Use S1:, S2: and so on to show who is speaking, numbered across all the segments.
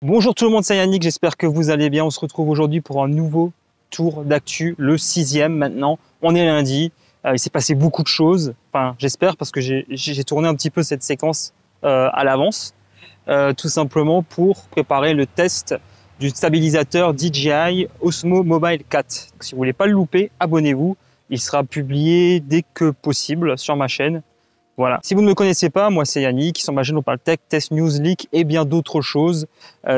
S1: Bonjour tout le monde, c'est Yannick, j'espère que vous allez bien. On se retrouve aujourd'hui pour un nouveau tour d'actu, le 6e maintenant. On est lundi, il s'est passé beaucoup de choses, enfin j'espère parce que j'ai tourné un petit peu cette séquence à l'avance, tout simplement pour préparer le test du stabilisateur DJI Osmo Mobile 4. Donc, si vous voulez pas le louper, abonnez-vous, il sera publié dès que possible sur ma chaîne. Voilà. Si vous ne me connaissez pas, moi c'est Yannick, sur ma chaîne on parle tech, test, news, leak et bien d'autres choses.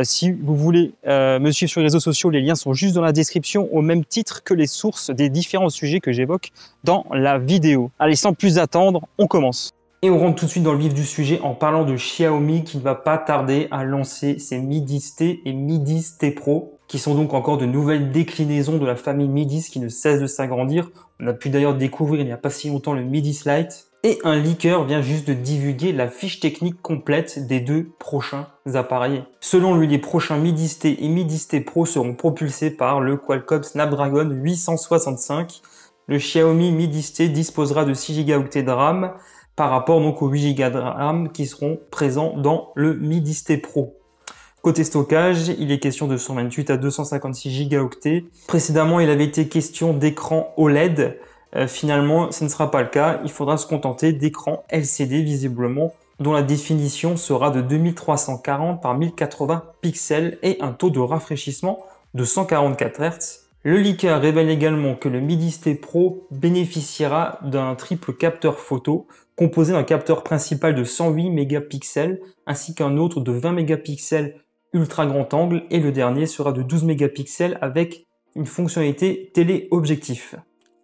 S1: Si vous voulez me suivre sur les réseaux sociaux, les liens sont juste dans la description au même titre que les sources des différents sujets que j'évoque dans la vidéo. Allez, sans plus attendre, on commence. Et on rentre tout de suite dans le vif du sujet en parlant de Xiaomi qui ne va pas tarder à lancer ses Mi 10T et Mi 10T Pro, qui sont donc encore de nouvelles déclinaisons de la famille Mi 10 qui ne cesse de s'agrandir. On a pu d'ailleurs découvrir il n'y a pas si longtemps le Mi 10 Lite. Et un leaker vient juste de divulguer la fiche technique complète des deux prochains appareils. Selon lui, les prochains Mi 10T et Mi 10T Pro seront propulsés par le Qualcomm Snapdragon 865. Le Xiaomi Mi 10T disposera de 6 Go de RAM par rapport donc aux 8 Go de RAM qui seront présents dans le Mi 10T Pro. Côté stockage, il est question de 128 à 256 Go. Précédemment, il avait été question d'écran OLED. Finalement, ce ne sera pas le cas. Il faudra se contenter d'écrans LCD visiblement, dont la définition sera de 2340 par 1080 pixels et un taux de rafraîchissement de 144 Hz. Le leaker révèle également que le Mi 10T Pro bénéficiera d'un triple capteur photo composé d'un capteur principal de 108 mégapixels ainsi qu'un autre de 20 mégapixels ultra grand angle et le dernier sera de 12 mégapixels avec une fonctionnalité téléobjectif.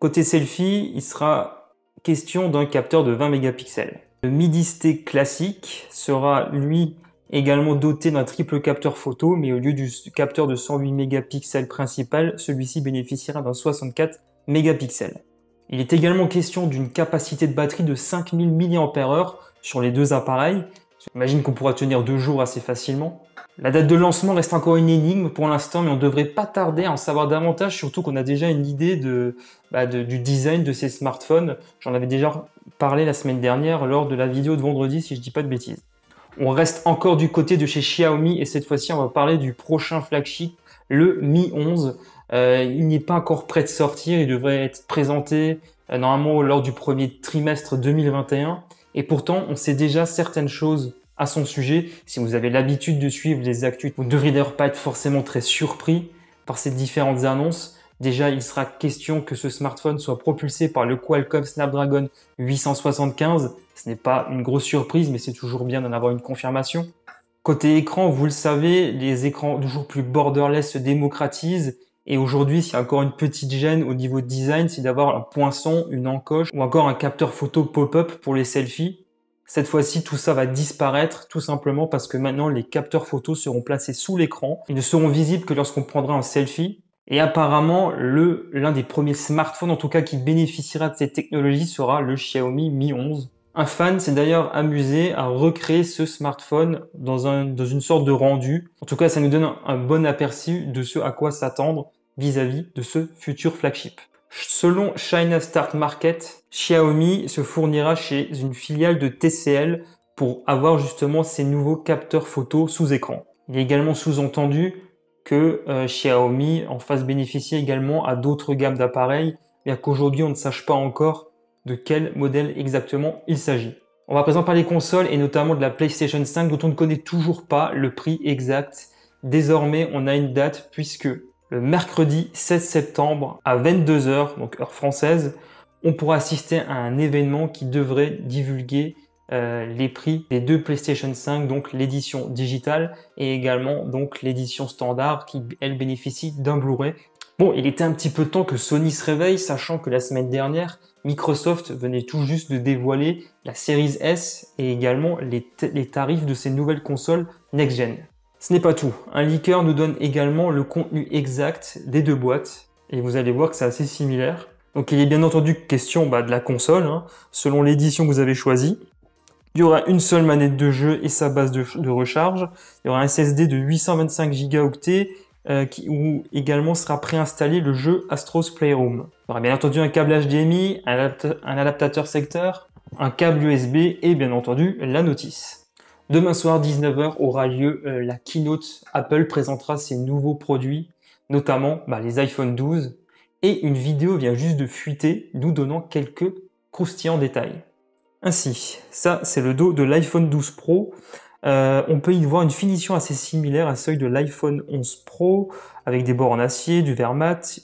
S1: Côté selfie, il sera question d'un capteur de 20 mégapixels. Le Mi 10T classique sera lui également doté d'un triple capteur photo, mais au lieu du capteur de 108 mégapixels principal, celui-ci bénéficiera d'un 64 mégapixels. Il est également question d'une capacité de batterie de 5000 mAh sur les deux appareils. J'imagine qu'on pourra tenir 2 jours assez facilement. La date de lancement reste encore une énigme pour l'instant, mais on ne devrait pas tarder à en savoir davantage, surtout qu'on a déjà une idée du design de ces smartphones. J'en avais déjà parlé la semaine dernière lors de la vidéo de vendredi, si je ne dis pas de bêtises. On reste encore du côté de chez Xiaomi et cette fois-ci, on va parler du prochain flagship, le Mi 11. Il n'est pas encore prêt de sortir, il devrait être présenté normalement lors du premier trimestre 2021. Et pourtant, on sait déjà certaines choses à son sujet. Si vous avez l'habitude de suivre les actus, vous ne devriez d'ailleurs pas être forcément très surpris par ces différentes annonces. Déjà, il sera question que ce smartphone soit propulsé par le Qualcomm Snapdragon 875. Ce n'est pas une grosse surprise, mais c'est toujours bien d'en avoir une confirmation. Côté écran, vous le savez, les écrans toujours plus borderless se démocratisent. Et aujourd'hui, s'il y a encore une petite gêne au niveau de design, c'est d'avoir un poinçon, une encoche ou encore un capteur photo pop-up pour les selfies. Cette fois-ci, tout ça va disparaître tout simplement parce que maintenant, les capteurs photos seront placés sous l'écran. Ils ne seront visibles que lorsqu'on prendra un selfie. Et apparemment, l'un des premiers smartphones, en tout cas, qui bénéficiera de cette technologie sera le Xiaomi Mi 11. Un fan s'est d'ailleurs amusé à recréer ce smartphone dans une sorte de rendu. En tout cas, ça nous donne un bon aperçu de ce à quoi s'attendre vis-à-vis de ce futur flagship. Selon China Start Market, Xiaomi se fournira chez une filiale de TCL pour avoir justement ces nouveaux capteurs photo sous écran. Il est également sous-entendu que Xiaomi en fasse bénéficier également à d'autres gammes d'appareils, bien qu'aujourd'hui on ne sache pas encore de quel modèle exactement il s'agit. On va à présent parler consoles et notamment de la PlayStation 5 dont on ne connaît toujours pas le prix exact. Désormais, on a une date puisque le mercredi 16 septembre à 22 h, donc heure française, on pourra assister à un événement qui devrait divulguer les prix des deux PlayStation 5, donc l'édition digitale et également donc l'édition standard qui, elle, bénéficie d'un Blu-ray. Bon, il était un petit peu temps que Sony se réveille, sachant que la semaine dernière, Microsoft venait tout juste de dévoiler la Series S et également les tarifs de ces nouvelles consoles next-gen. Ce n'est pas tout. Un leaker nous donne également le contenu exact des deux boîtes et vous allez voir que c'est assez similaire. Donc il est bien entendu question de la console, selon l'édition que vous avez choisie. Il y aura une seule manette de jeu et sa base de recharge. Il y aura un SSD de 825 Go où également sera préinstallé le jeu Astro's Playroom. Il y aura bien entendu un câble HDMI, un adaptateur secteur, un câble USB et bien entendu la notice. Demain soir, 19 h, aura lieu la keynote. Apple présentera ses nouveaux produits, notamment les iPhone 12. Et une vidéo vient juste de fuiter, nous donnant quelques croustillants détails. Ainsi, ça c'est le dos de l'iPhone 12 Pro. On peut y voir une finition assez similaire à celle de l'iPhone 11 Pro, avec des bords en acier, du verre mat.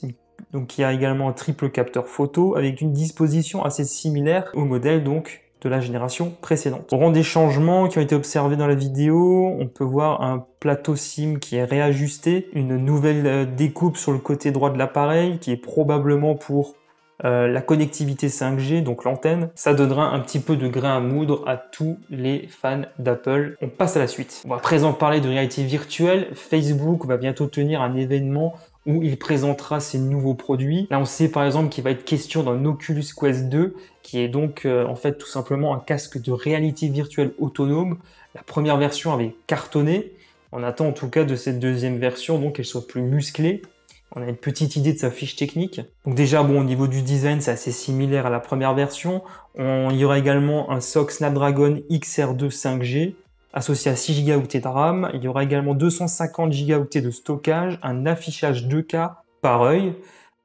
S1: Donc il y a également un triple capteur photo, avec une disposition assez similaire au modèle donc de la génération précédente. Au rang des changements qui ont été observés dans la vidéo, on peut voir un plateau SIM qui est réajusté, une nouvelle découpe sur le côté droit de l'appareil qui est probablement pour la connectivité 5G, donc l'antenne. Ça donnera un petit peu de grain à moudre à tous les fans d'Apple. On passe à la suite. On va à présent parler de réalité virtuelle. Facebook va bientôt tenir un événement où il présentera ses nouveaux produits. Là, on sait par exemple qu'il va être question d'un Oculus Quest 2, qui est donc en fait tout simplement un casque de réalité virtuelle autonome. La première version avait cartonné. On attend en tout cas de cette deuxième version donc qu'elle soit plus musclée. On a une petite idée de sa fiche technique. Donc déjà, au niveau du design, c'est assez similaire à la première version. Il y aura également un SoC Snapdragon XR2 5G associé à 6 Go de RAM. Il y aura également 250 Go de stockage, un affichage 2K par œil,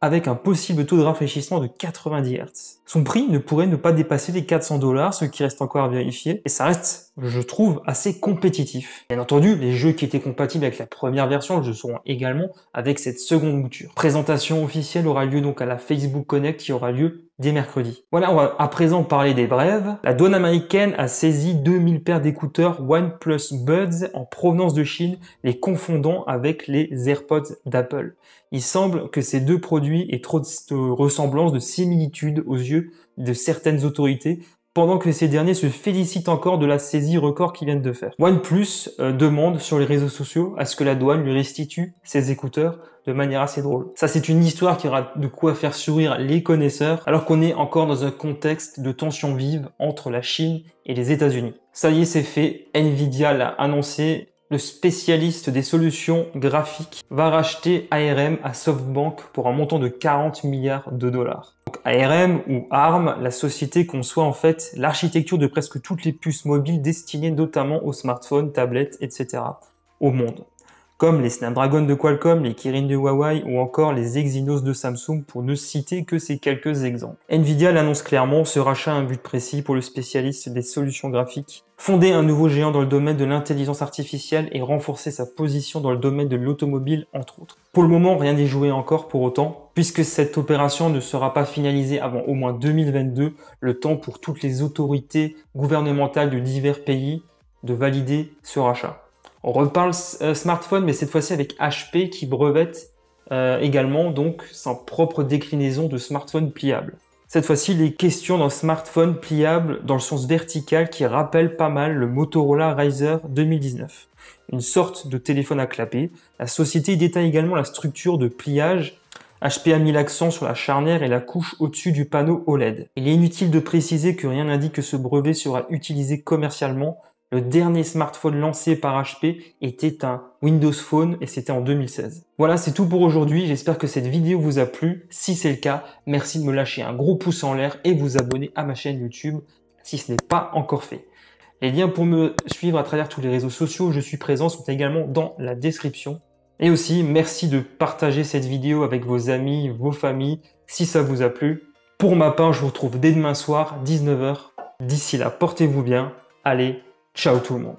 S1: avec un possible taux de rafraîchissement de 90 Hz. Son prix ne pourrait ne pas dépasser les 400 $, ce qui reste encore à vérifier, et ça reste, je trouve, assez compétitif. Bien entendu, les jeux qui étaient compatibles avec la première version le seront également avec cette seconde mouture. Présentation officielle aura lieu donc à la Facebook Connect qui aura lieu dès mercredi. Voilà, on va à présent parler des brèves. La douane américaine a saisi 2000 paires d'écouteurs OnePlus Buds en provenance de Chine, les confondant avec les AirPods d'Apple. Il semble que ces deux produits aient trop de ressemblances, de similitudes aux yeux de certaines autorités, pendant que ces derniers se félicitent encore de la saisie record qu'ils viennent de faire. OnePlus demande sur les réseaux sociaux à ce que la douane lui restitue ses écouteurs de manière assez drôle. Ça, c'est une histoire qui aura de quoi faire sourire les connaisseurs, alors qu'on est encore dans un contexte de tension vive entre la Chine et les États-Unis. Ça y est, c'est fait. Nvidia l'a annoncé. Le spécialiste des solutions graphiques va racheter ARM à SoftBank pour un montant de 40 milliards de dollars. Donc ARM ou ARM, la société conçoit en fait l'architecture de presque toutes les puces mobiles destinées notamment aux smartphones, tablettes, etc. au monde. Comme les Snapdragon de Qualcomm, les Kirin de Huawei ou encore les Exynos de Samsung pour ne citer que ces quelques exemples. Nvidia l'annonce clairement, ce rachat a un but précis pour le spécialiste des solutions graphiques. Fonder un nouveau géant dans le domaine de l'intelligence artificielle et renforcer sa position dans le domaine de l'automobile entre autres. Pour le moment, rien n'est joué encore pour autant, puisque cette opération ne sera pas finalisée avant au moins 2022, le temps pour toutes les autorités gouvernementales de divers pays de valider ce rachat. On reparle smartphone, mais cette fois-ci avec HP qui brevette également donc sa propre déclinaison de smartphone pliable. Cette fois-ci, les questions d'un smartphone pliable dans le sens vertical qui rappelle pas mal le Motorola Razr 2019. Une sorte de téléphone à clapper. La société détaille également la structure de pliage. HP a mis l'accent sur la charnière et la couche au-dessus du panneau OLED. Il est inutile de préciser que rien n'indique que ce brevet sera utilisé commercialement. Le dernier smartphone lancé par HP était un Windows Phone et c'était en 2016. Voilà, c'est tout pour aujourd'hui. J'espère que cette vidéo vous a plu. Si c'est le cas, merci de me lâcher un gros pouce en l'air et vous abonner à ma chaîne YouTube si ce n'est pas encore fait. Les liens pour me suivre à travers tous les réseaux sociaux où je suis présent sont également dans la description. Et aussi, merci de partager cette vidéo avec vos amis, vos familles, si ça vous a plu. Pour ma part, je vous retrouve dès demain soir, 19 h. D'ici là, portez-vous bien. Allez, ciao tout le monde.